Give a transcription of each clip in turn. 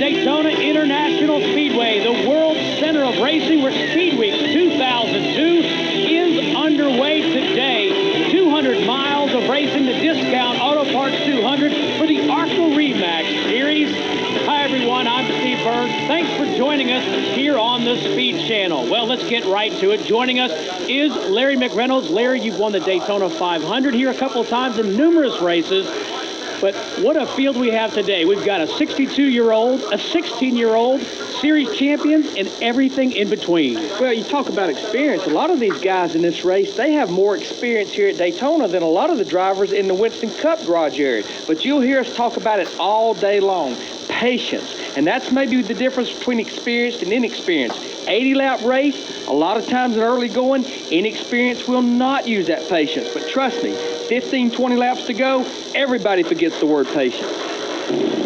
Daytona International Speedway, the world center of racing, where Speed Week 2002 is underway today. 200 miles of racing, the Discount Auto Parts 200 for the ARCA REMAX Series. Hi, everyone. I'm Steve Byrnes. Thanks for joining us here on the Speed Channel. Well, let's get right to it. Joining us is Larry McRenolds. Larry, you've won the Daytona 500 here a couple of times in numerous races. But what a field we have today. We've got a 62-year-old, a 16-year-old, series champions, and everything in between. Well, you talk about experience. A lot of these guys in this race, they have more experience here at Daytona than a lot of the drivers in the Winston Cup garage area. But you'll hear us talk about it all day long. Patience. And that's maybe the difference between experienced and inexperienced. 80-lap race, a lot of times in early going, inexperienced will not use that patience. But trust me, 15, 20 laps to go, everybody forgets the word patience.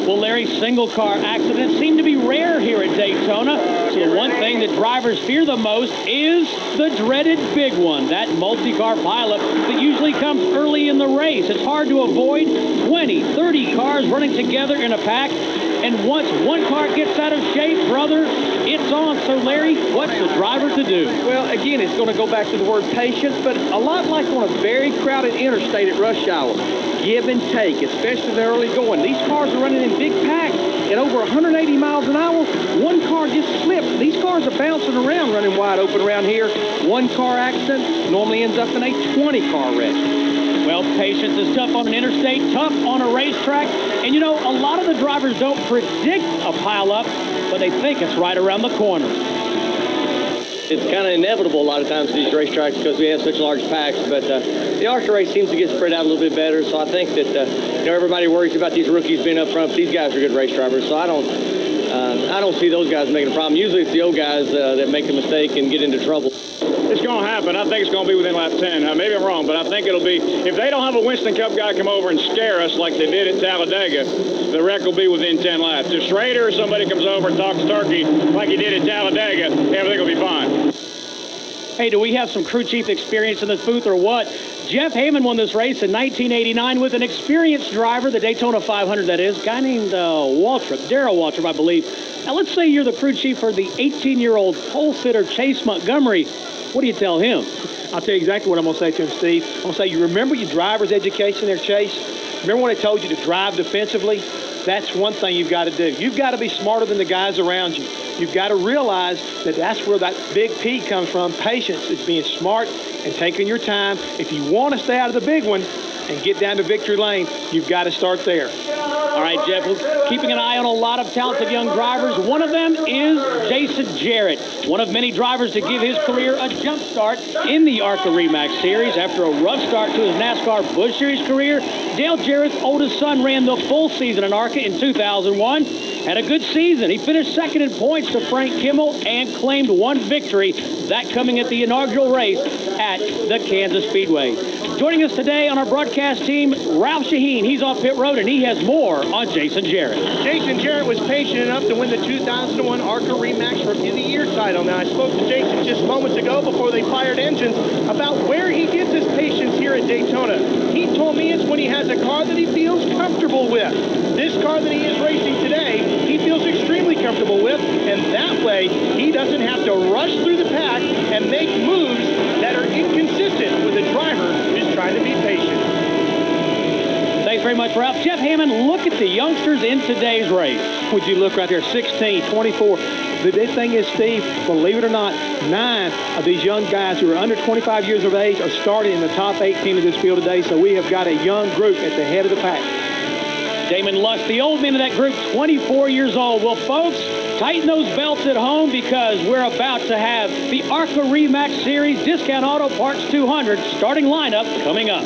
Well, Larry, single-car accidents seem to be rare here at Daytona. So one thing that drivers fear the most is the dreaded big one, that multi-car pileup that usually comes early in the race. It's hard to avoid 20, 30 cars running together in a pack. And once one car gets out of shape, brother, it's on. So, Larry, what's the driver to do? Well, again, it's going to go back to the word patience, but a lot like on a very crowded interstate at rush hour. Give and take, especially in the early going. These cars are running in big packs at over 180 miles an hour. One car just slipped. These cars are bouncing around, running wide open around here. One car accident normally ends up in a 20-car wreck. Well, patience is tough on an interstate, tough on a racetrack. And, you know, a lot of the drivers don't predict a pileup, but they think it's right around the corner. It's kind of inevitable a lot of times at these racetracks because we have such large packs, but the ARCA race seems to get spread out a little bit better, so I think that, you know, everybody worries about these rookies being up front, but these guys are good race drivers, so I don't see those guys making a problem. Usually it's the old guys that make the mistake and get into trouble. It's going to happen. I think it's going to be within lap 10. Maybe I'm wrong, but I think it'll be, if they don't have a Winston Cup guy come over and scare us like they did at Talladega, the wreck will be within 10 laps. If Schrader or somebody comes over and talks turkey like he did at Talladega, everything will be fine. Hey, do we have some crew chief experience in this booth or what? Jeff Hammond won this race in 1989 with an experienced driver, the Daytona 500 that is, a guy named Darrell Waltrip, I believe. Now, let's say you're the crew chief for the 18-year-old pole sitter, Chase Montgomery. What do you tell him? I'll tell you exactly what I'm going to say to him, Steve. I'm going to say, you remember your driver's education there, Chase? Remember when I told you to drive defensively? That's one thing you've got to do. You've got to be smarter than the guys around you. You've got to realize that that's where that big P comes from. Patience is being smart and taking your time. If you want to stay out of the big one and get down to victory lane, you've got to start there. All right, Jeff, we're keeping an eye on a lot of talented young drivers. One of them is Jason Jarrett, one of many drivers to give his career a jump start in the ARCA REMAX Series. After a rough start to his NASCAR Busch Series career, Dale Jarrett's oldest son ran the full season in ARCA in 2001. Had a good season. He finished second in points to Frank Kimmel and claimed one victory, that coming at the inaugural race at the Kansas Speedway. Joining us today on our broadcast team, Ralph Sheheen. He's off pit road, and he has more on Jason Jarrett. Jason Jarrett was patient enough to win the 2001 ARCA REMAX Rookie of the Year title. Now, I spoke to Jason just moments ago before they fired engines about where he gets his patience here at Daytona. He told me it's when he has a car that he feels comfortable with. This car that he is racing today, he feels extremely comfortable with, and that way he doesn't have to rush through the pack and make moves that are inconsistent with a driver who's trying to be patient. Thanks very much, Ralph. Jeff Hammond, look at the youngsters in today's race. Would you look right there, 16, 24. The big thing is, Steve, believe it or not, 9 of these young guys who are under 25 years of age are starting in the top 18 of this field today, so we have got a young group at the head of the pack. Damon Lusk, the old man of that group, 24 years old. Well, folks, tighten those belts at home because we're about to have the ARCA REMAX Series Discount Auto Parts 200 starting lineup coming up.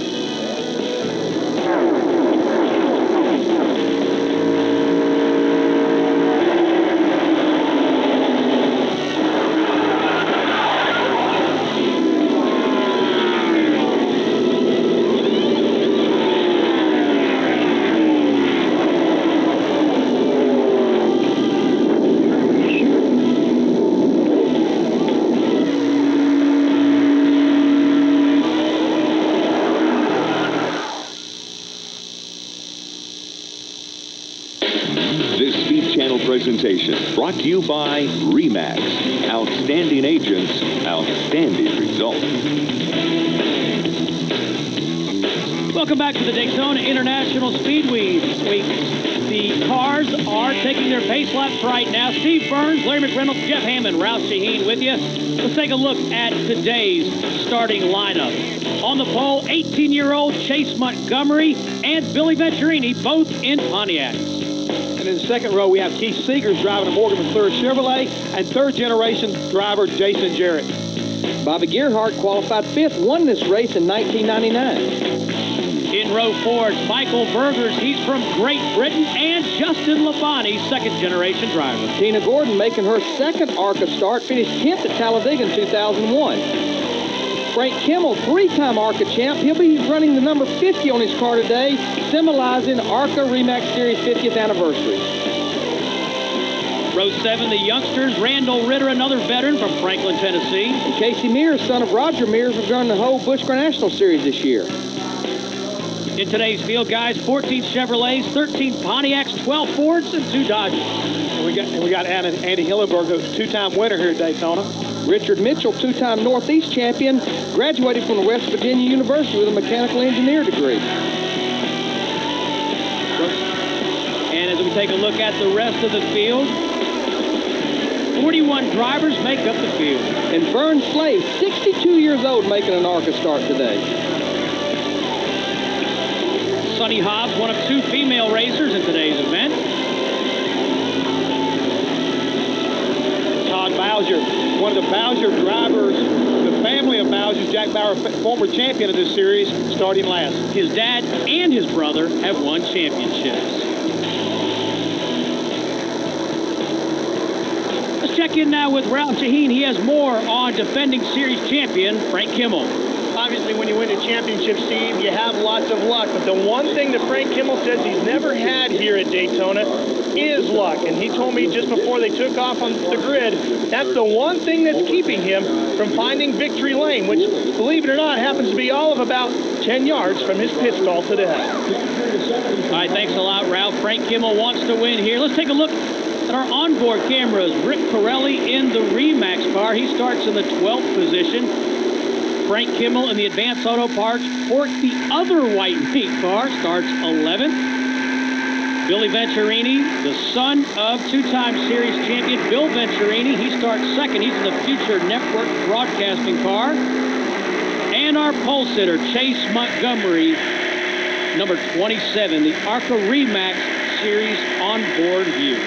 final presentation. Brought to you by RE/MAX. Outstanding agents, outstanding results. Welcome back to the Daytona International Speedway Week. The cars are taking their pace laps right now. Steve Byrnes, Larry McRenolds, Jeff Hammond, Ralph Sheheen with you. Let's take a look at today's starting lineup. On the pole, 18-year-old Chase Montgomery and Billy Venturini, both in Pontiacs. And in the second row, we have Keith Seegers driving a Morgan McClure Chevrolet, and third-generation driver Jason Jarrett. Bobby Gerhardt qualified 5th, won this race in 1999. In row 4, it's Michael Bergers. He's from Great Britain. And Justin Labonte, second-generation driver. Tina Gordon making her second ARCA start, finished 10th at Talladega in 2001. Frank Kimmel, 3-time ARCA champ. He'll be running the number 50 on his car today, symbolizing ARCA RE/MAX Series 50th anniversary. Row 7, the youngsters. Randall Ritter, another veteran from Franklin, Tennessee. And Casey Mears, son of Roger Mears, will run the whole Busch Grand National Series this year. In today's field, guys, 14 Chevrolets, 13 Pontiacs, 12 Fords, and 2 Dodges. And we got Andy Hillenberg, who's a 2-time winner here at Daytona. Richard Mitchell, 2-time Northeast champion, graduated from the West Virginia University with a mechanical engineer degree. And as we take a look at the rest of the field, 41 drivers make up the field. And Vern Slave, 62 years old, making an ARCA start today. Sonny Hobbs, one of 2 female racers in today's event. Todd Bowser, one of the Bowser drivers, the family of Bowser, Jack Bauer, former champion of this series, starting last. His dad and his brother have won championships. Let's check in now with Ralph Sheheen. He has more on defending series champion Frank Kimmel. Obviously, when you win a championship, Steve, you have lots of luck. But the one thing that Frank Kimmel says he's never had here at Daytona is luck. And he told me just before they took off on the grid, that's the one thing that's keeping him from finding victory lane, which, believe it or not, happens to be all of about 10 yards from his pit stall today. All right, thanks a lot, Ralph. Frank Kimmel wants to win here. Let's take a look at our onboard cameras. Rick Pirelli in the RE/MAX car. He starts in the 12th position. Frank Kimmel in the Advanced Auto Parts Pork, the other white meat car, starts 11th. Billy Venturini, the son of 2-time series champion Bill Venturini, he starts 2nd. He's in the Future Network broadcasting car. And our pole sitter, Chase Montgomery, number 27, the ARCA RE/MAX Series onboard view.